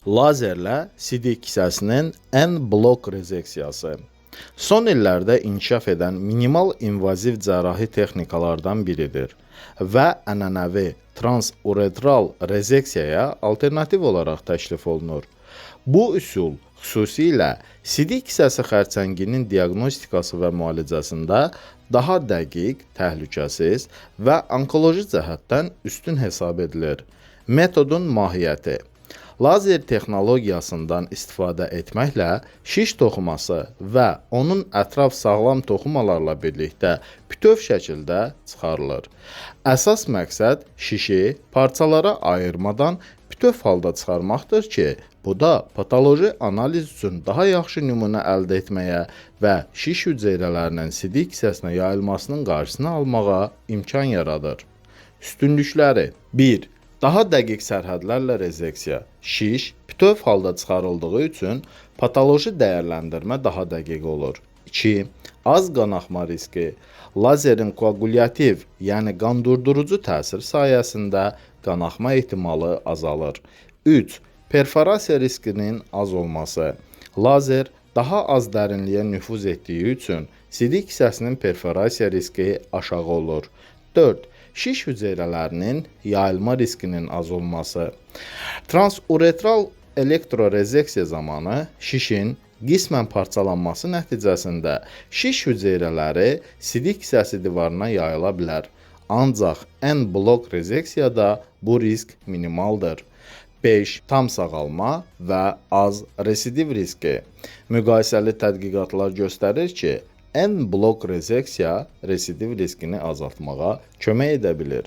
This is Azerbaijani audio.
Lazerlə sidik kisəsinin ən blok rezeksiyası. Son illərdə inkişaf edən minimal invaziv cərrahi texnikalardan biridir və ənənəvi transuretral rezeksiyaya alternativ olaraq təklif olunur. Bu üsul xüsusilə sidik kisəsi xərçənginin diaqnostikası və müalicəsində daha dəqiq, təhlükəsiz və onkoloji cəhətdən üstün hesab edilir. Metodun mahiyyəti. Lazer texnologiyasından istifadə etməklə şiş toxuması və onun ətraf sağlam toxumalarla birlikdə bütöv şəkildə çıxarılır. Əsas məqsəd şişi parçalara ayırmadan bütöv halda çıxarmaqdır ki, bu da patoloji analiz üçün daha yaxşı nümunə əldə etməyə və şiş hüceyrələrinin sidik hissəsinə yayılmasının qarşısını almağa imkan yaradır. Üstünlükləri 1. Daha dəqiq sərhədlərlə rezeksiya. Şiş bütöv halda çıxarıldığı üçün patoloji dəyərləndirmə daha dəqiq olur. 2. Az qanaxma riski. Lazerin koagulyativ, yəni qan durdurucu təsir sayəsində qanaxma ehtimalı azalır. 3. Perforasiya riskinin az olması. Lazer daha az dərinliyə nüfuz etdiyi üçün sidik hissəsinin perforasiya riski aşağı olur. 4. Şiş hüceyrələrinin yayılma riskinin az olması. Transuretral elektrorezeksiya zamanı şişin qismən parçalanması nəticəsində şiş hüceyrələri sidik hissəsi divarına yayıla bilər. Ancaq ən blok rezeksiyada bu risk minimaldır. 5. Tam sağalma və az residiv riski. Müqayisəli tədqiqatlar göstərir ki, ən blok rezeksiya residiv riskini azaltmağa kömək edə bilir.